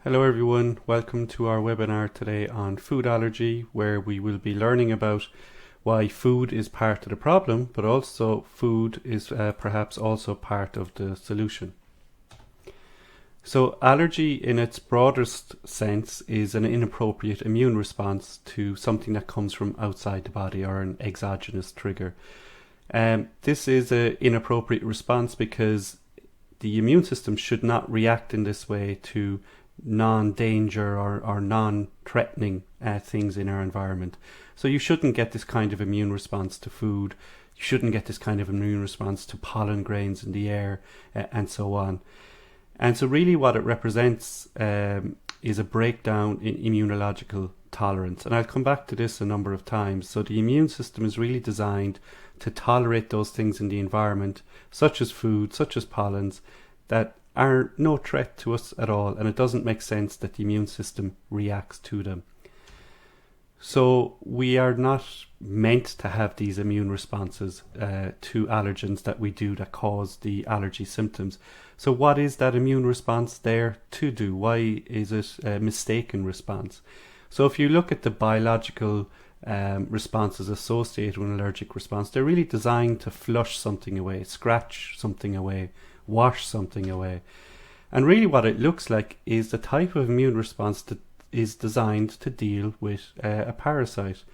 Hello everyone, welcome to our webinar today on food allergy, where we will be learning about why food is part of the problem, but also food is perhaps also part of the solution. So allergy in its broadest sense is an inappropriate immune response to something that comes from outside the body or an exogenous trigger. This is an inappropriate response because the immune system should not react in this way to non-danger or non-threatening things in our environment. So you shouldn't get this kind of immune response to food. You shouldn't get this kind of immune response to pollen grains in the air and so on. And so really what it represents is a breakdown in immunological tolerance. And I'll come back to this a number of times. So the immune system is really designed to tolerate those things in the environment, such as food, such as pollens, that are no threat to us at all, and it doesn't make sense that the immune system reacts to them. So we are not meant to have these immune responses to allergens that we do that cause the allergy symptoms. So what is that immune response there to do? Why is it a mistaken response? So if you look at the biological responses associated with an allergic response, they're really designed to flush something away, scratch something away, wash something away. And really what it looks like is the type of immune response that is designed to deal with a parasite.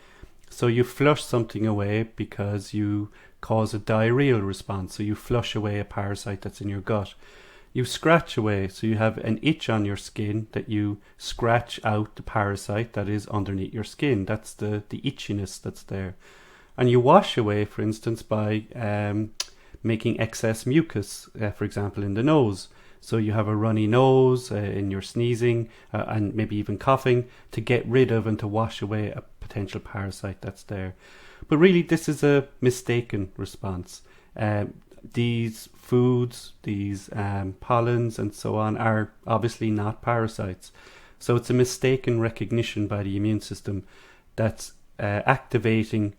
So you flush something away because you cause a diarrheal response, so you flush away a parasite that's in your gut. You scratch away, so you have an itch on your skin that you scratch out the parasite that is underneath your skin. That's the itchiness that's there. And you wash away, for instance, by making excess mucus, for example, in the nose. So you have a runny nose in your sneezing and maybe even coughing to get rid of and to wash away a potential parasite that's there. But really this is a mistaken response. These foods, these pollens and so on are obviously not parasites. So it's a mistaken recognition by the immune system that's activating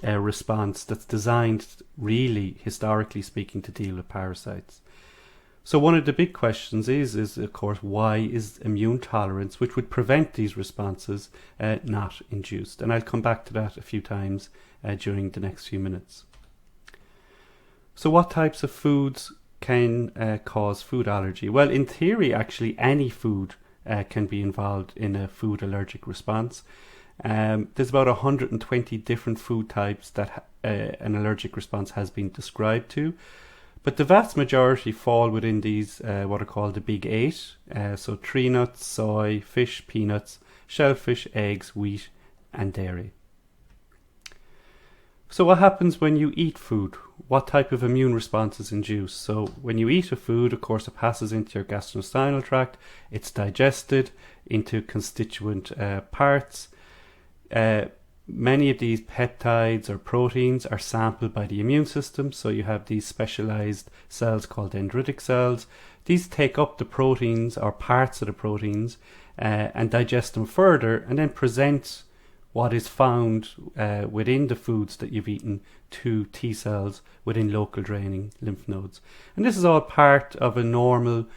a response that's designed, really, historically speaking, to deal with parasites. So one of the big questions is of course, why is immune tolerance, which would prevent these responses, not induced? And I'll come back to that a few times during the next few minutes. So what types of foods can cause food allergy? Well, in theory, actually, any food can be involved in a food allergic response. There's about 120 different food types that an allergic response has been described to, but the vast majority fall within these what are called the big 8. So tree nuts, soy, fish, peanuts, shellfish, eggs, wheat and dairy. So what happens when you eat food? What type of immune response is induced? So when you eat a food, of course, it passes into your gastrointestinal tract, it's digested into constituent parts. Many of these peptides or proteins are sampled by the immune system, so you have these specialized cells called dendritic cells. These take up the proteins or parts of the proteins and digest them further, and then present what is found within the foods that you've eaten to T cells within local draining lymph nodes. And this is all part of a normal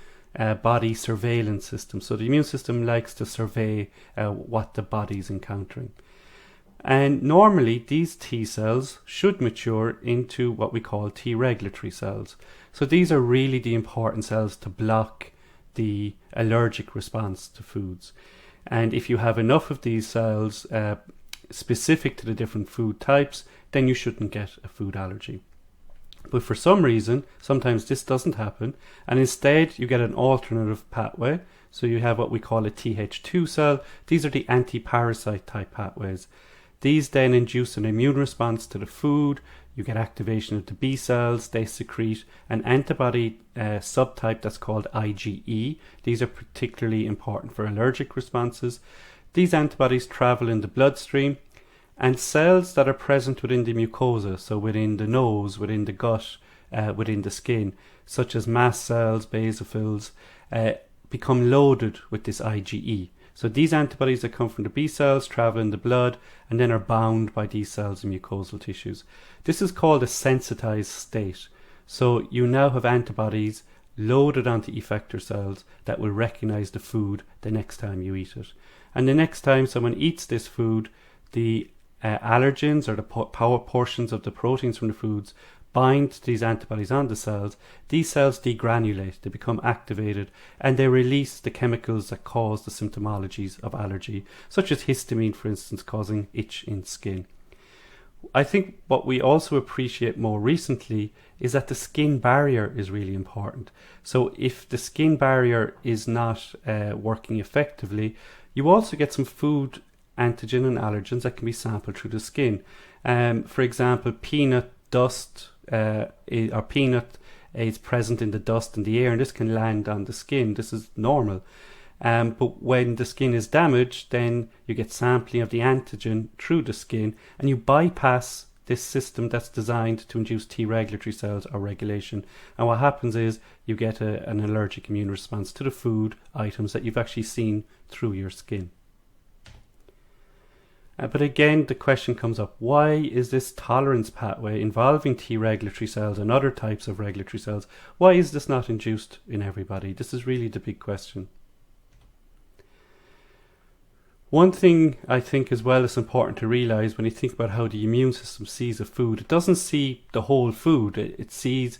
body surveillance system. So the immune system likes to survey what the body's encountering. And normally these T cells should mature into what we call T regulatory cells. So these are really the important cells to block the allergic response to foods. And if you have enough of these cells specific to the different food types, then you shouldn't get a food allergy. But for some reason, sometimes this doesn't happen, and instead you get an alternative pathway. So you have what we call a Th2 cell. These are the anti-parasite type pathways. These then induce an immune response to the food. You get activation of the B cells. They secrete an antibody subtype that's called IgE. These are particularly important for allergic responses. These antibodies travel in the bloodstream, and cells that are present within the mucosa, so within the nose, within the gut, within the skin, such as mast cells, basophils, become loaded with this IgE. So these antibodies that come from the B cells travel in the blood and then are bound by these cells in mucosal tissues. This is called a sensitized state. So you now have antibodies loaded onto effector cells that will recognize the food the next time you eat it. And the next time someone eats this food, the allergens, or the power portions of the proteins from the foods, bind to these antibodies on the cells. These cells degranulate, they become activated, and they release the chemicals that cause the symptomologies of allergy, such as histamine, for instance, causing itch in skin. I think what we also appreciate more recently is that the skin barrier is really important. So if the skin barrier is not working effectively, you also get some food antigen and allergens that can be sampled through the skin. For example, peanut dust or peanut is present in the dust in the air, and this can land on the skin. This is normal. But when the skin is damaged, then you get sampling of the antigen through the skin, and you bypass this system that's designed to induce T regulatory cells or regulation. And what happens is you get an allergic immune response to the food items that you've actually seen through your skin. But again, the question comes up, why is this tolerance pathway involving T regulatory cells and other types of regulatory cells, why is this not induced in everybody? This is really the big question. One thing I think as well is important to realize when you think about how the immune system sees a food, it doesn't see the whole food, it sees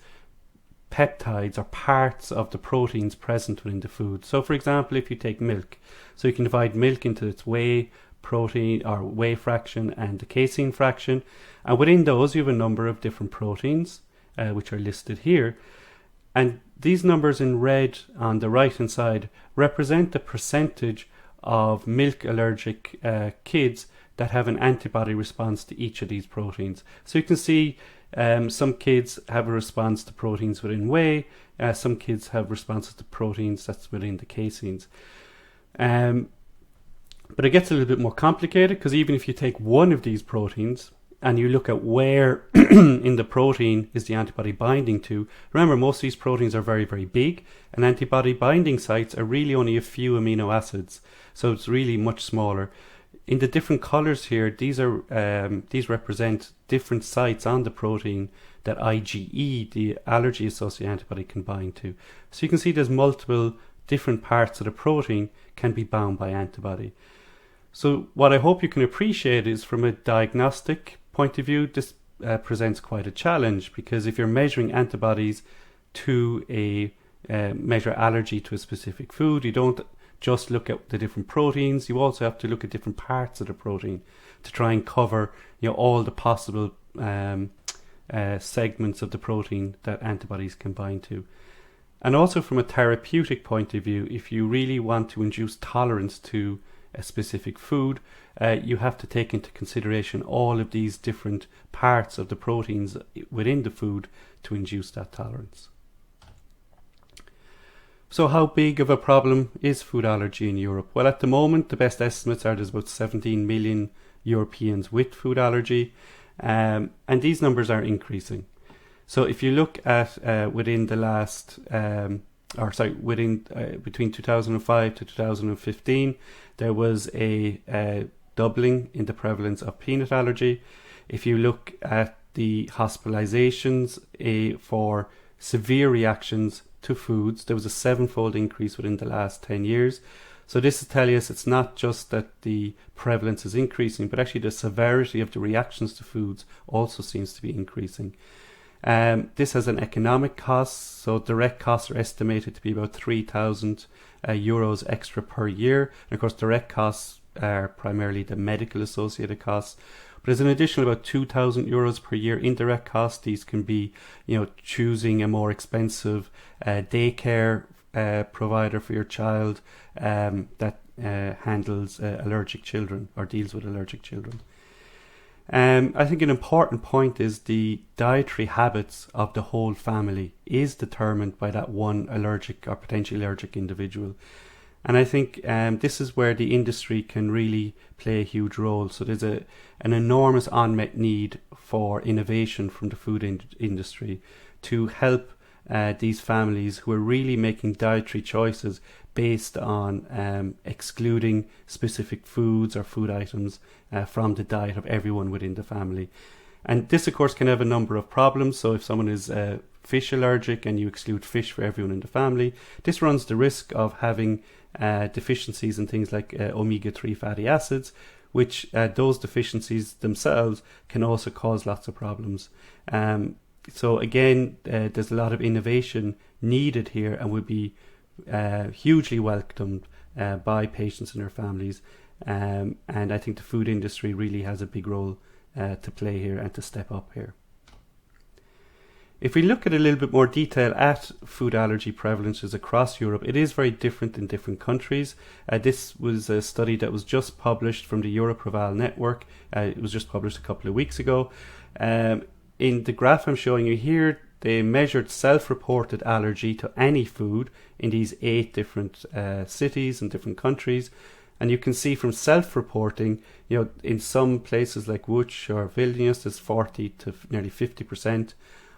peptides or parts of the proteins present within the food. So for example, if you take milk, so you can divide milk into its whey protein or whey fraction and the casein fraction, and within those you have a number of different proteins which are listed here, and these numbers in red on the right hand side represent the percentage of milk allergic kids that have an antibody response to each of these proteins. So you can see some kids have a response to proteins within whey, some kids have responses to proteins that's within the caseins. But it gets a little bit more complicated, because even if you take one of these proteins and you look at where in the protein is the antibody binding to, remember most of these proteins are very, very big, and antibody binding sites are really only a few amino acids, so it's really much smaller. In the different colors here, these represent different sites on the protein that IgE, the allergy associated antibody, can bind to. So you can see there's multiple different parts of the protein can be bound by antibody. So what I hope you can appreciate is, from a diagnostic point of view, this presents quite a challenge, because if you're measuring antibodies to measure allergy to a specific food, you don't just look at the different proteins, you also have to look at different parts of the protein to try and cover all the possible segments of the protein that antibodies can bind to. And also from a therapeutic point of view, if you really want to induce tolerance to a specific food, you have to take into consideration all of these different parts of the proteins within the food to induce that tolerance. So how big of a problem is food allergy in Europe? Well, at the moment, the best estimates are there's about 17 million Europeans with food allergy, and these numbers are increasing. So if you look at within the last, between 2005 to 2015, there was a doubling in the prevalence of peanut allergy. If you look at the hospitalizations for severe reactions to foods, there was a 7-fold increase within the last 10 years. So this is telling us it's not just that the prevalence is increasing, but actually the severity of the reactions to foods also seems to be increasing. This has an economic cost, so direct costs are estimated to be about 3,000 euros extra per year. And of course, direct costs are primarily the medical associated costs. But there's an additional about 2,000 euros per year indirect costs. These can be, choosing a more expensive daycare provider for your child that handles allergic children or deals with allergic children. I think an important point is the dietary habits of the whole family is determined by that one allergic or potentially allergic individual. And I think this is where the industry can really play a huge role. So there's an enormous unmet need for innovation from the food industry to help these families who are really making dietary choices based on excluding specific foods or food items from the diet of everyone within the family. And this, of course, can have a number of problems. So if someone is fish allergic and you exclude fish for everyone in the family, this runs the risk of having deficiencies in things like omega-3 fatty acids, which those deficiencies themselves can also cause lots of problems. So again, there's a lot of innovation needed here and would be hugely welcomed by patients and their families. And I think the food industry really has a big role to play here and to step up here. If we look at a little bit more detail at food allergy prevalences across Europe, it is very different in different countries. This was a study that was just published from the Europreval network. It was just published a couple of weeks ago. In the graph I'm showing you here, they measured self-reported allergy to any food in these 8 different cities and different countries. And you can see from self-reporting, in some places like Łódź or Vilnius, there's 40 to nearly 50%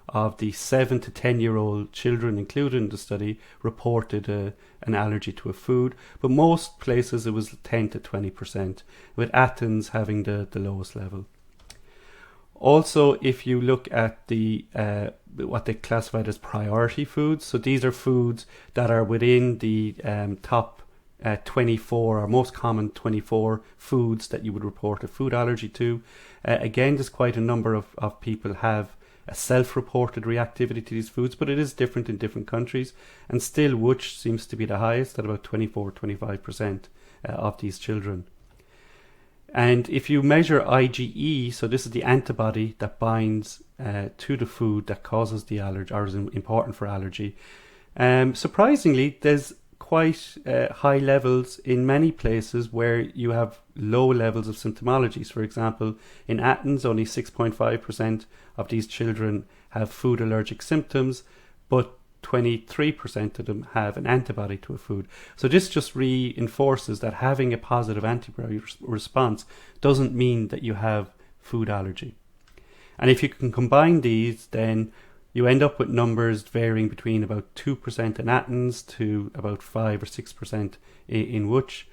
of the 7 to 10-year-old children included in the study reported an allergy to a food. But most places it was 10 to 20%, with Athens having the lowest level. Also, if you look at the what they classified as priority foods, so these are foods that are within the top 24 or most common 24 foods that you would report a food allergy to. Again, there's quite a number of people have a self-reported reactivity to these foods, but it is different in different countries. And still, Łódź seems to be the highest at about 24-25% of these children. And if you measure IgE, so this is the antibody that binds to the food that causes the allergy or is important for allergy, surprisingly, there's quite high levels in many places where you have low levels of symptomology. So for example, in Athens, only 6.5% of these children have food allergic symptoms, but 23% of them have an antibody to a food. So this just reinforces that having a positive antibody response doesn't mean that you have food allergy. And if you can combine these, then you end up with numbers varying between about 2% in Athens to about 5 or 6% in Łódź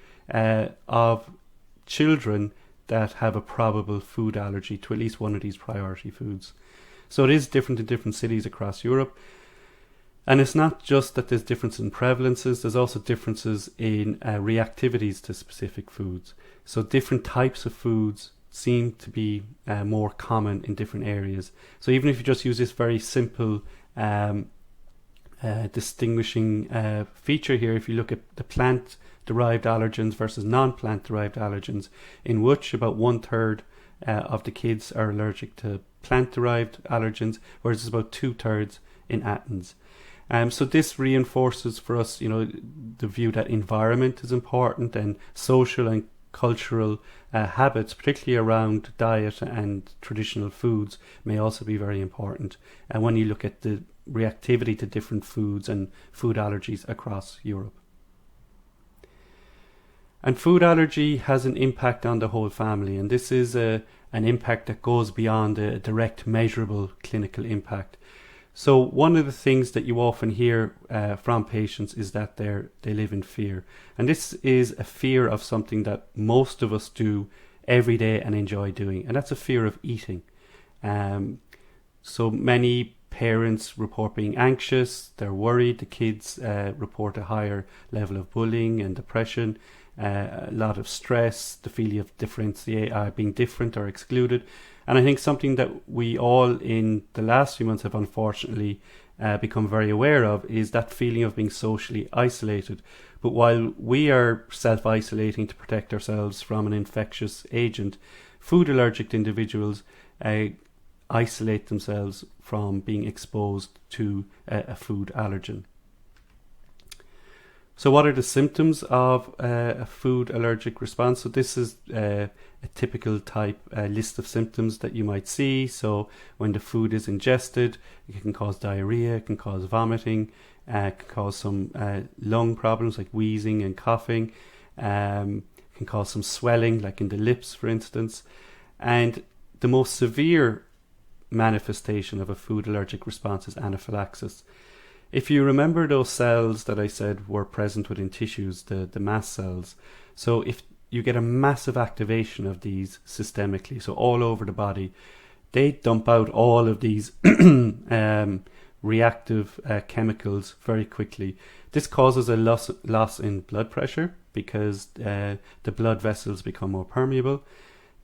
of children that have a probable food allergy to at least one of these priority foods. So it is different in different cities across Europe. And it's not just that there's difference in prevalences, there's also differences in reactivities to specific foods. So different types of foods seem to be more common in different areas. So even if you just use this very simple distinguishing feature here, if you look at the plant-derived allergens versus non-plant-derived allergens, in Łódź about 1/3 of the kids are allergic to plant-derived allergens, whereas it's about 2/3 in Athens. So this reinforces for us, the view that environment is important and social and cultural habits, particularly around diet and traditional foods, may also be very important. And when you look at the reactivity to different foods and food allergies across Europe. And food allergy has an impact on the whole family, and this is an impact that goes beyond a direct measurable clinical impact. So one of the things that you often hear from patients is that they live in fear. And this is a fear of something that most of us do every day and enjoy doing, and that's a fear of eating. So many parents report being anxious, they're worried, the kids report a higher level of bullying and depression, a lot of stress, the feeling of being different or excluded. And I think something that we all in the last few months have unfortunately become very aware of is that feeling of being socially isolated. But while we are self-isolating to protect ourselves from an infectious agent, food allergic individuals isolate themselves from being exposed to a food allergen. So what are the symptoms of a food allergic response? So this is a typical type list of symptoms that you might see. So when the food is ingested, it can cause diarrhea, it can cause vomiting, it can cause some lung problems like wheezing and coughing, it can cause some swelling like in the lips, for instance. And the most severe manifestation of a food allergic response is anaphylaxis. If you remember those cells that I said were present within tissues, the mast cells, so if you get a massive activation of these systemically, so all over the body, they dump out all of these reactive chemicals very quickly. This causes a loss in blood pressure because the blood vessels become more permeable.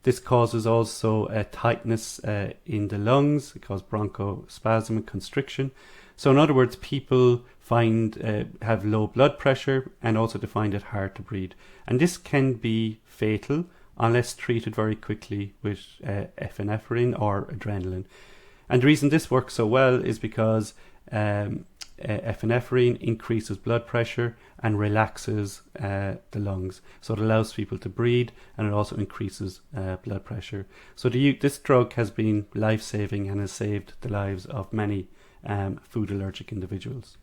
This causes also a tightness in the lungs. It causes bronchospasm and constriction. So in other words, people have low blood pressure, and also they find it hard to breathe. And this can be fatal unless treated very quickly with epinephrine or adrenaline. And the reason this works so well is because epinephrine increases blood pressure and relaxes the lungs. So it allows people to breathe, and it also increases blood pressure. So this drug has been life-saving and has saved the lives of many food allergic individuals.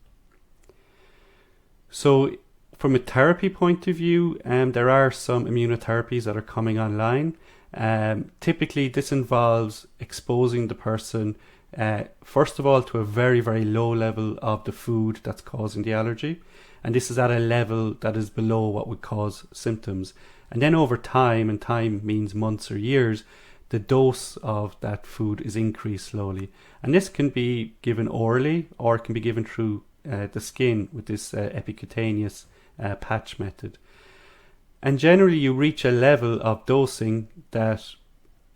So from a therapy point of view, there are some immunotherapies that are coming online. Typically, this involves exposing the person, first of all, to a very, very low level of the food that's causing the allergy. And this is at a level that is below what would cause symptoms. And then over time, and time means months or years, the dose of that food is increased slowly. And this can be given orally, or it can be given through the skin with this epicutaneous patch method. And generally you reach a level of dosing that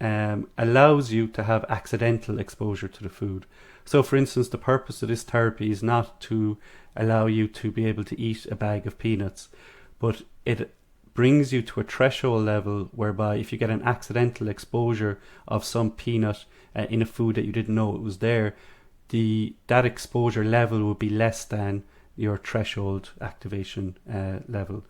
allows you to have accidental exposure to the food. So for instance, the purpose of this therapy is not to allow you to be able to eat a bag of peanuts, but it brings you to a threshold level whereby if you get an accidental exposure of some peanut in a food that you didn't know it was there, that exposure level will be less than your threshold activation level.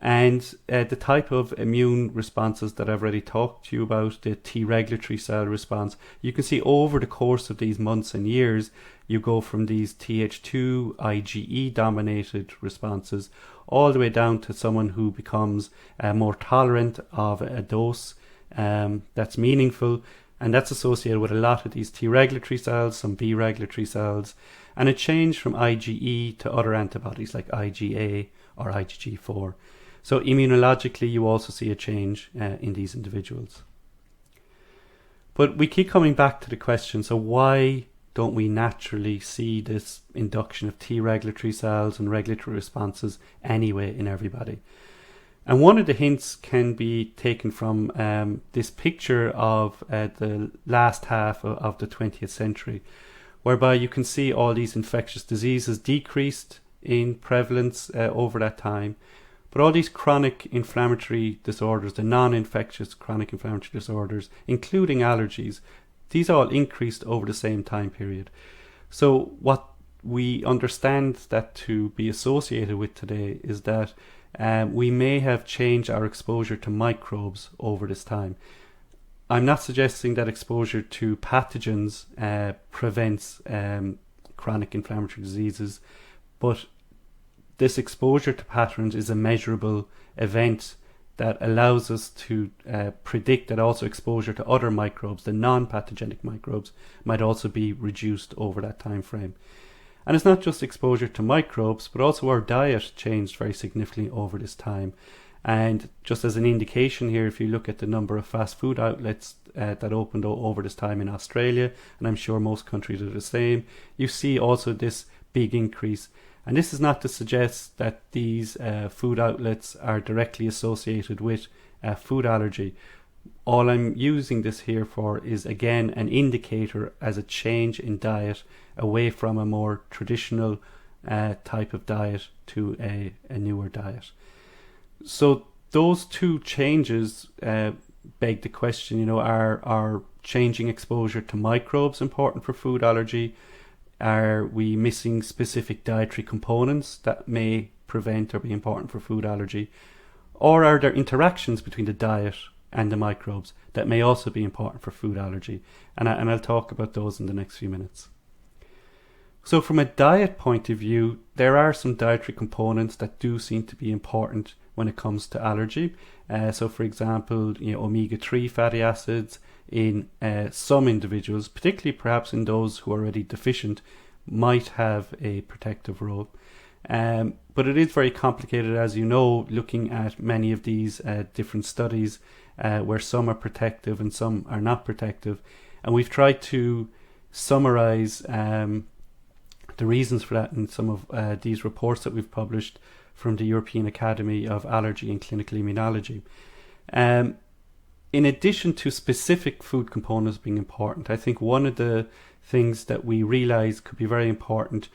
And the type of immune responses that I've already talked to you about, the T regulatory cell response, you can see over the course of these months and years, you go from these Th2 IgE dominated responses all the way down to someone who becomes more tolerant of a dose that's meaningful. And that's associated with a lot of these T regulatory cells, some B regulatory cells, and a change from IgE to other antibodies like IgA or IgG4. So immunologically, you also see a change in these individuals. But we keep coming back to the question, so why don't we naturally see this induction of T regulatory cells and regulatory responses anyway in everybody? And one of the hints can be taken from this picture of the last half of the 20th century, whereby you can see all these infectious diseases decreased in prevalence over that time. But all these chronic inflammatory disorders, the non-infectious chronic inflammatory disorders, including allergies, these all increased over the same time period. So what we understand that to be associated with today is that we may have changed our exposure to microbes over this time. I'm not suggesting that exposure to pathogens prevents chronic inflammatory diseases, but this exposure to pathogens is a measurable event that allows us to predict that also exposure to other microbes, the non-pathogenic microbes, might also be reduced over that time frame. And it's not just exposure to microbes, but also our diet changed very significantly over this time. And just as an indication here, if you look at the number of fast food outlets that opened over this time in Australia, and I'm sure most countries are the same, you see also this big increase. And this is not to suggest that these food outlets are directly associated with food allergy. All I'm using this here for is, again, an indicator as a change in diet away from a more traditional type of diet to a newer diet. So those two changes beg the question, are changing exposure to microbes important for food allergy? Are we missing specific dietary components that may prevent or be important for food allergy? Or are there interactions between the diet and the microbes that may also be important for food allergy? And I'll talk about those in the next few minutes. So from a diet point of view, there are some dietary components that do seem to be important when it comes to allergy. So for example, omega-3 fatty acids in some individuals, particularly perhaps in those who are already deficient, might have a protective role. But it is very complicated, as you know, looking at many of these different studies where some are protective and some are not protective. And we've tried to summarize the reasons for that in some of these reports that we've published from the European Academy of Allergy and Clinical Immunology. In addition to specific food components being important, I think one of the things that we realize could be very important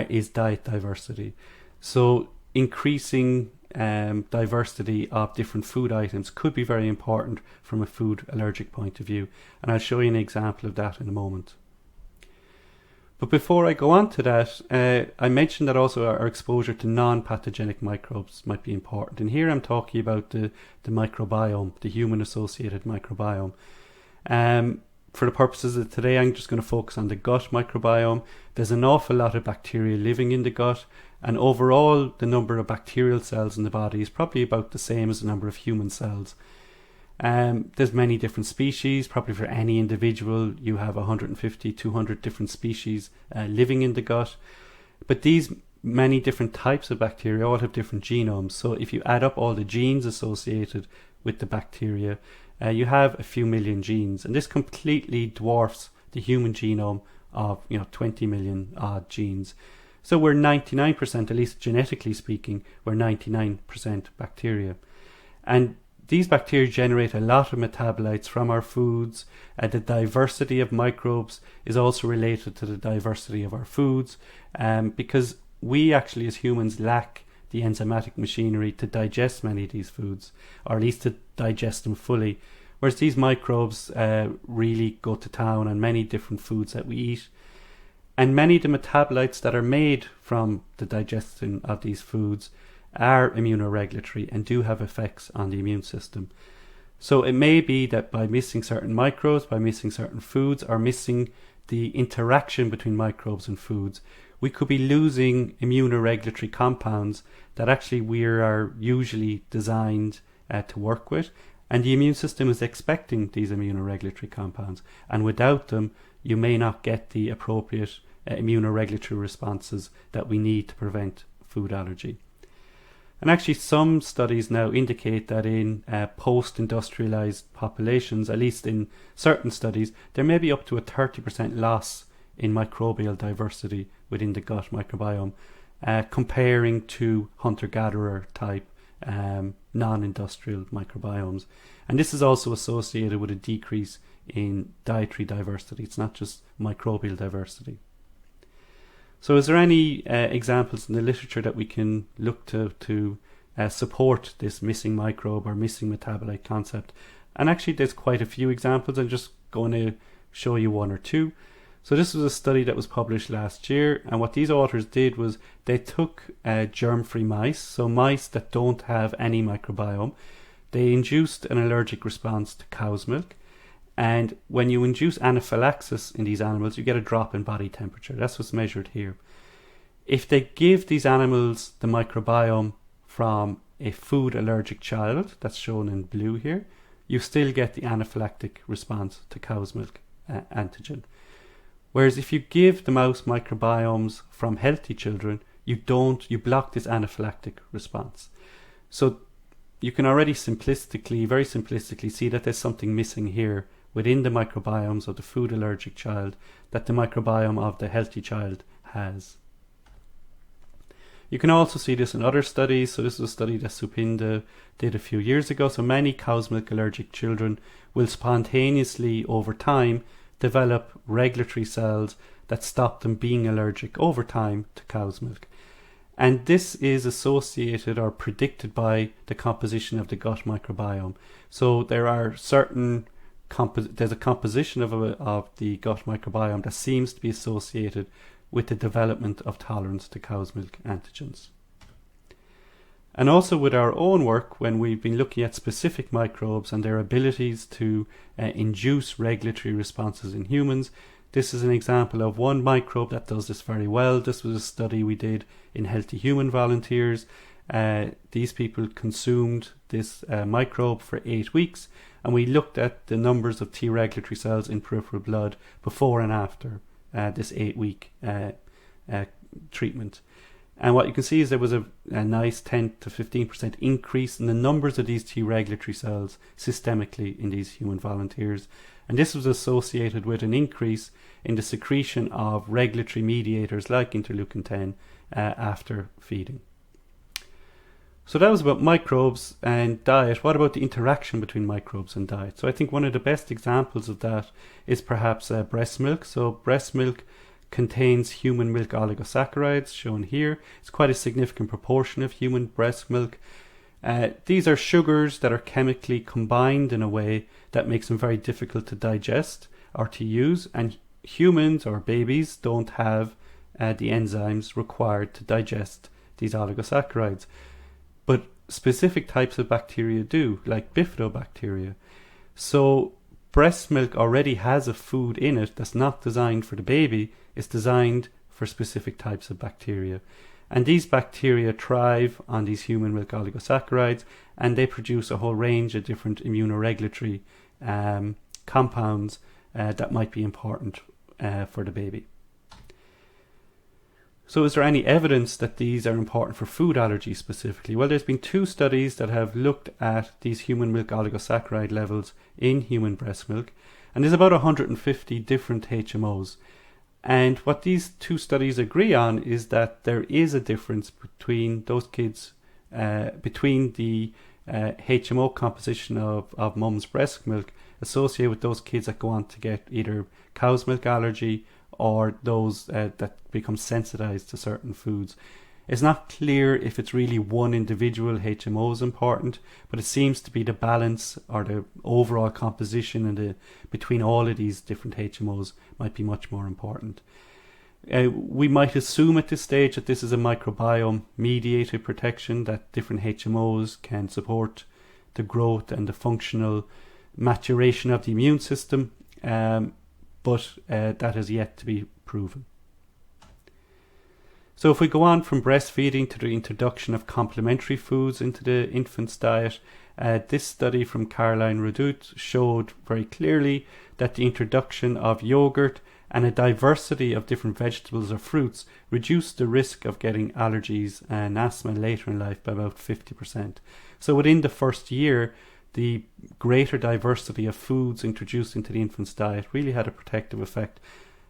is diet diversity. So increasing diversity of different food items could be very important from a food allergic point of view. And I'll show you an example of that in a moment. But before I go on to that, I mentioned that also our exposure to non-pathogenic microbes might be important. And here I'm talking about the microbiome, the human-associated microbiome. For the purposes of today, I'm just going to focus on the gut microbiome. There's an awful lot of bacteria living in the gut, and overall the number of bacterial cells in the body is probably about the same as the number of human cells. There's many different species. Probably for any individual you have 150, 200 different species living in the gut. But these many different types of bacteria all have different genomes. So if you add up all the genes associated with the bacteria, you have a few million genes. And this completely dwarfs the human genome of 20 million odd genes. So we're 99%, at least genetically speaking, we're 99% bacteria. And these bacteria generate a lot of metabolites from our foods. The diversity of microbes is also related to the diversity of our foods, because we actually as humans lack the enzymatic machinery to digest many of these foods, or at least to digest them fully, whereas these microbes really go to town on many different foods that we eat. And many of the metabolites that are made from the digestion of these foods are immunoregulatory and do have effects on the immune system. So it may be that by missing certain microbes, by missing certain foods, or missing the interaction between microbes and foods, we could be losing immunoregulatory compounds that actually we are usually designed to work with. And the immune system is expecting these immunoregulatory compounds. And without them, you may not get the appropriate immunoregulatory responses that we need to prevent food allergy. And actually some studies now indicate that in post-industrialized populations, at least in certain studies, there may be up to a 30% loss in microbial diversity within the gut microbiome, comparing to hunter-gatherer type non-industrial microbiomes. And this is also associated with a decrease in dietary diversity. It's not just microbial diversity. So is there any examples in the literature that we can look to support this missing microbe or missing metabolite concept? And actually there's quite a few examples. I'm just going to show you one or two. So this was a study that was published last year, and what these authors did was they took germ-free mice, so mice that don't have any microbiome. They induced an allergic response to cow's milk. And when you induce anaphylaxis in these animals, you get a drop in body temperature. That's what's measured here. If they give these animals the microbiome from a food allergic child, that's shown in blue here, you still get the anaphylactic response to cow's milk antigen. Whereas if you give the mouse microbiomes from healthy children, you block this anaphylactic response. So you can already very simplistically see that there's something missing here within the microbiomes of the food allergic child that the microbiome of the healthy child has. You can also see this in other studies. So this is a study that Supinda did a few years ago. So many cow's milk allergic children will spontaneously over time develop regulatory cells that stop them being allergic over time to cow's milk. And this is associated or predicted by the composition of the gut microbiome. So there are certain there's a composition of the gut microbiome that seems to be associated with the development of tolerance to cow's milk antigens. And also with our own work, when we've been looking at specific microbes and their abilities to induce regulatory responses in humans, this is an example of one microbe that does this very well. This was a study we did in healthy human volunteers. These people consumed this microbe for 8 weeks, and we looked at the numbers of T regulatory cells in peripheral blood before and after this 8-week treatment. And what you can see is there was a nice 10 to 15% increase in the numbers of these T regulatory cells systemically in these human volunteers. And this was associated with an increase in the secretion of regulatory mediators like interleukin 10 after feeding. So that was about microbes and diet. What about the interaction between microbes and diet? So I think one of the best examples of that is perhaps breast milk. So breast milk contains human milk oligosaccharides, shown here. It's quite a significant proportion of human breast milk. These are sugars that are chemically combined in a way that makes them very difficult to digest or to use, and humans or babies don't have the enzymes required to digest these oligosaccharides. But specific types of bacteria do, like Bifidobacteria. So breast milk already has a food in it that's not designed for the baby. It's designed for specific types of bacteria. And these bacteria thrive on these human milk oligosaccharides, and they produce a whole range of different immunoregulatory compounds that might be important for the baby. So is there any evidence that these are important for food allergies specifically? Well, there's been 2 studies that have looked at these human milk oligosaccharide levels in human breast milk, and there's about 150 different HMOs. And what these 2 studies agree on is that there is a difference between those kids, between the HMO composition of mum's breast milk associated with those kids that go on to get either cow's milk allergy or those that become sensitized to certain foods. It's not clear if it's really one individual HMO is important, but it seems to be the balance or the overall composition and between all of these different HMOs might be much more important. We might assume at this stage that this is a microbiome-mediated protection, that different HMOs can support the growth and the functional maturation of the immune system, but that has yet to be proven. So if we go on from breastfeeding to the introduction of complementary foods into the infant's diet, this study from Caroline Redoute showed very clearly that the introduction of yogurt and a diversity of different vegetables or fruits reduced the risk of getting allergies and asthma later in life by about 50%. So within the first year, the greater diversity of foods introduced into the infant's diet really had a protective effect,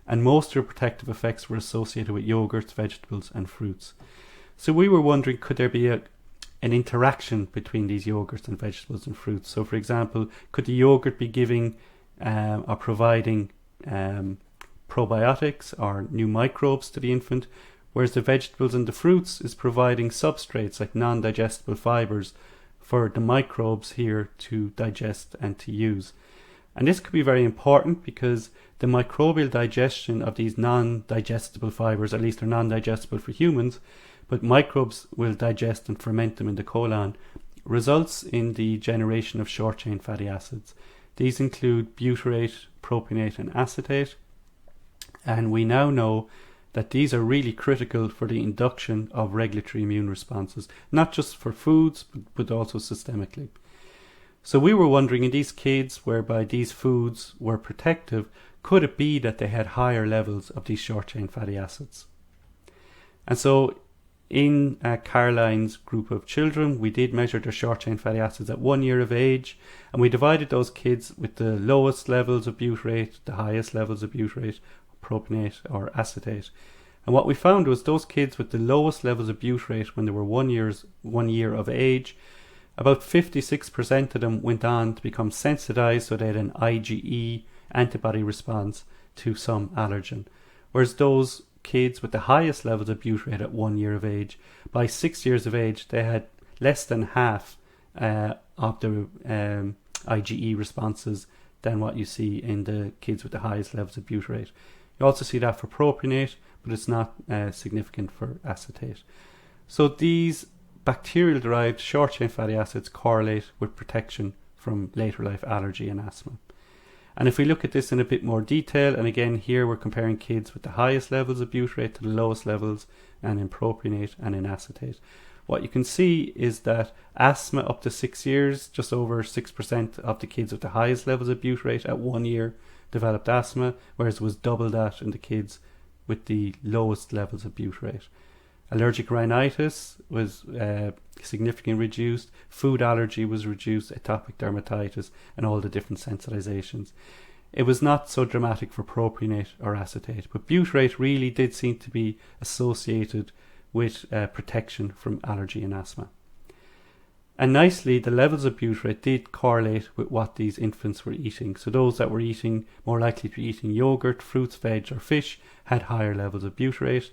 and most of the protective effects were associated with yogurts, vegetables and fruits. So we were wondering, could there be an interaction between these yogurts and vegetables and fruits? So for example, could the yogurt be giving or providing probiotics or new microbes to the infant, whereas the vegetables and the fruits is providing substrates like non-digestible fibers for the microbes here to digest and to use. And this could be very important because the microbial digestion of these non-digestible fibers, at least they're non-digestible for humans, but microbes will digest and ferment them in the colon, results in the generation of short-chain fatty acids. These include butyrate, propionate and acetate, and we now know that these are really critical for the induction of regulatory immune responses, not just for foods, but also systemically. So we were wondering, in these kids whereby these foods were protective, could it be that they had higher levels of these short-chain fatty acids? And so in Caroline's group of children, we did measure their short-chain fatty acids at 1 year of age, and we divided those kids with the lowest levels of butyrate, the highest levels of butyrate, propionate or acetate. And what we found was those kids with the lowest levels of butyrate when they were 1 year of age, about 56% of them went on to become sensitized, so they had an IgE antibody response to some allergen. Whereas those kids with the highest levels of butyrate at 1 year of age, by 6 years of age, they had less than half of the IgE responses than what you see in the kids with the highest levels of butyrate. You also see that for propionate, but it's not significant for acetate. So these bacterial-derived short-chain fatty acids correlate with protection from later life allergy and asthma. And if we look at this in a bit more detail, and again here we're comparing kids with the highest levels of butyrate to the lowest levels, and in propionate and in acetate, what you can see is that asthma up to 6 years, just over 6% of the kids with the highest levels of butyrate at 1 year developed asthma, whereas it was double that in the kids with the lowest levels of butyrate. Allergic rhinitis was significantly reduced. Food allergy was reduced. Atopic dermatitis, and all the different sensitizations. It was not so dramatic for propionate or acetate, but butyrate really did seem to be associated with protection from allergy and asthma. And nicely, the levels of butyrate did correlate with what these infants were eating. So those that were eating, more likely to be eating yogurt, fruits, veg or fish, had higher levels of butyrate.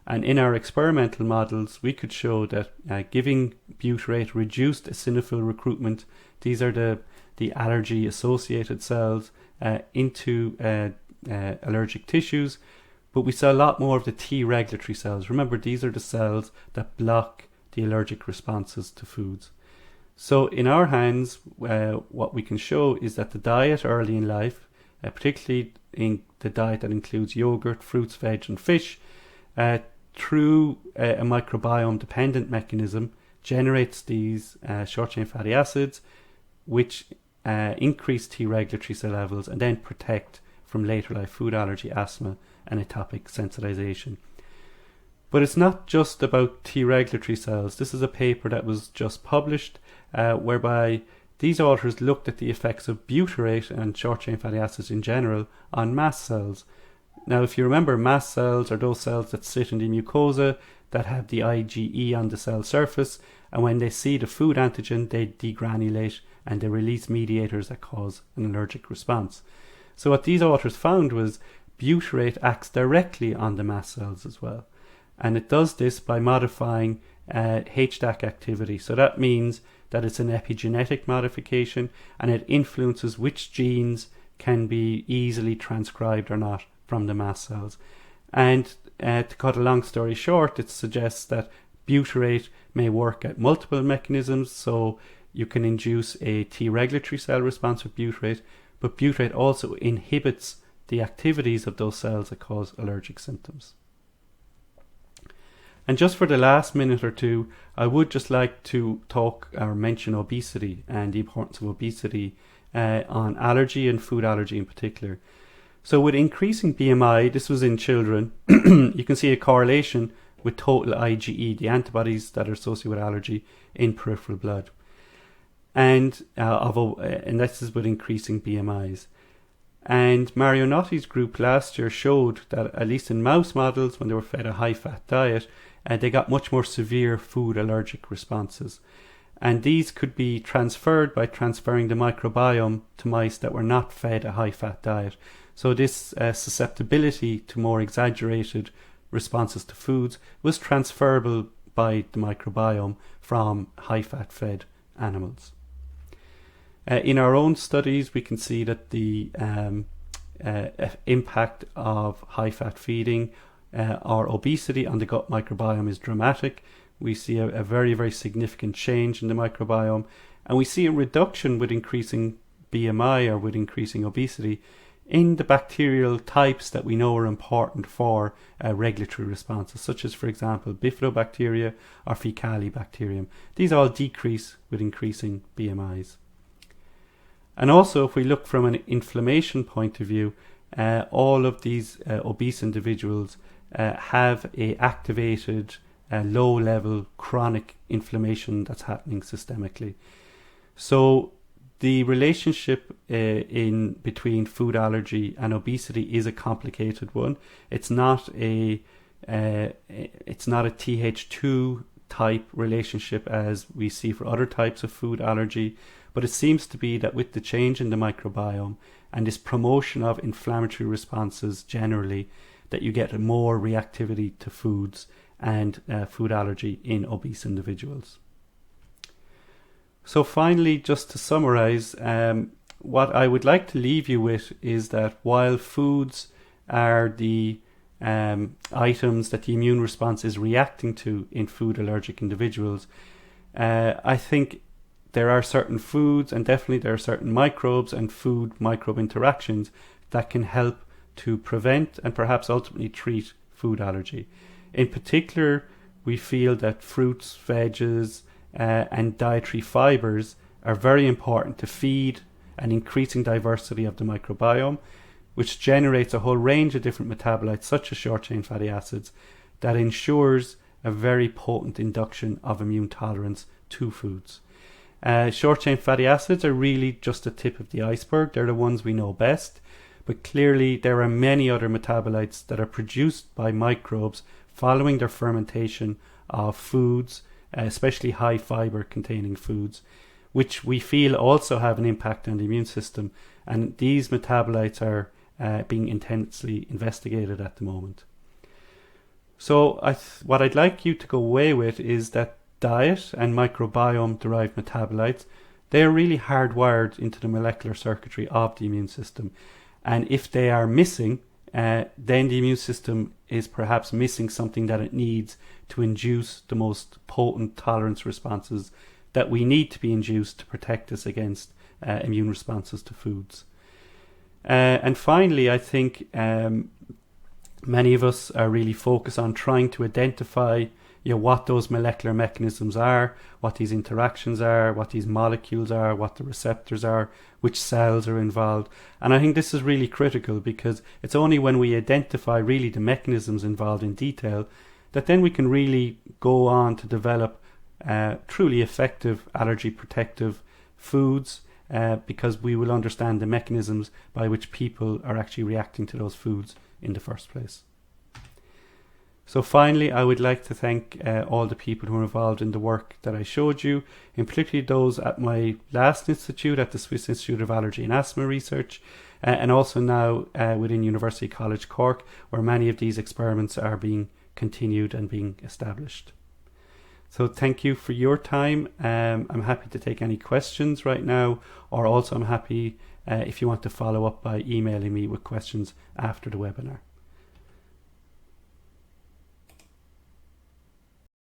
And in our experimental models, we could show that giving butyrate reduced eosinophil recruitment. These are the allergy-associated cells into allergic tissues. But we saw a lot more of the T regulatory cells. Remember, these are the cells that block the allergic responses to foods. So in our hands, what we can show is that the diet early in life, particularly in the diet that includes yogurt, fruits, veg and fish, through a microbiome dependent mechanism, generates these short chain fatty acids, which increase T regulatory cell levels and then protect from later life food allergy, asthma and atopic sensitization. But it's not just about T regulatory cells. This is a paper that was just published whereby these authors looked at the effects of butyrate and short chain fatty acids in general on mast cells. Now, if you remember, mast cells are those cells that sit in the mucosa that have the IgE on the cell surface, and when they see the food antigen, they degranulate and they release mediators that cause an allergic response. So what these authors found was butyrate acts directly on the mast cells as well. And it does this by modifying HDAC activity. So that means that it's an epigenetic modification and it influences which genes can be easily transcribed or not from the mast cells. And to cut a long story short, it suggests that butyrate may work at multiple mechanisms. So you can induce a T regulatory cell response with butyrate, but butyrate also inhibits the activities of those cells that cause allergic symptoms. And just for the last minute or two, I would just like to talk or mention obesity and the importance of obesity on allergy and food allergy in particular. So with increasing BMI, this was in children, you can see a correlation with total IgE, the antibodies that are associated with allergy in peripheral blood. And this is with increasing BMIs. And Marionotti's group last year showed that at least in mouse models, when they were fed a high-fat diet, they got much more severe food allergic responses. And these could be transferred by transferring the microbiome to mice that were not fed a high-fat diet. So this susceptibility to more exaggerated responses to foods was transferable by the microbiome from high-fat fed animals. In our own studies, we can see that the impact of high-fat feeding or obesity on the gut microbiome is dramatic. We see a very, very significant change in the microbiome, and we see a reduction with increasing BMI or with increasing obesity in the bacterial types that we know are important for regulatory responses, such as, for example, Bifidobacteria or Faecalibacterium. These all decrease with increasing BMIs. And also, if we look from an inflammation point of view, all of these obese individuals have a activated low-level chronic inflammation that's happening systemically. So the relationship in between food allergy and obesity is a complicated one. It's not a Th2 type relationship as we see for other types of food allergy, but it seems to be that with the change in the microbiome and this promotion of inflammatory responses generally, that you get more reactivity to foods and food allergy in obese individuals. So finally, just to summarize, what I would like to leave you with is that while foods are the items that the immune response is reacting to in food allergic individuals, I think there are certain foods and definitely there are certain microbes and food microbe interactions that can help to prevent and perhaps ultimately treat food allergy. In particular, we feel that fruits, veggies, and dietary fibers are very important to feed an increasing diversity of the microbiome, which generates a whole range of different metabolites such as short chain fatty acids that ensures a very potent induction of immune tolerance to foods. Short-chain fatty acids are really just the tip of the iceberg. They're the ones we know best. But clearly there are many other metabolites that are produced by microbes following their fermentation of foods, especially high fiber containing foods, which we feel also have an impact on the immune system. And these metabolites are being intensely investigated at the moment. So what I'd like you to go away with is that diet and microbiome-derived metabolites, they're really hardwired into the molecular circuitry of the immune system. And if they are missing, then the immune system is perhaps missing something that it needs to induce the most potent tolerance responses that we need to be induced to protect us against immune responses to foods. And finally, I think many of us are really focused on trying to identify what those molecular mechanisms are, what these interactions are, what these molecules are, what the receptors are, which cells are involved. And I think this is really critical, because it's only when we identify really the mechanisms involved in detail that then we can really go on to develop truly effective allergy protective foods, because we will understand the mechanisms by which people are actually reacting to those foods in the first place. So finally, I would like to thank all the people who are involved in the work that I showed you, in particularly those at my last institute, at the Swiss Institute of Allergy and Asthma Research, and also now within University College Cork, where many of these experiments are being continued and being established. So thank you for your time. I'm happy to take any questions right now, or also I'm happy if you want to follow up by emailing me with questions after the webinar.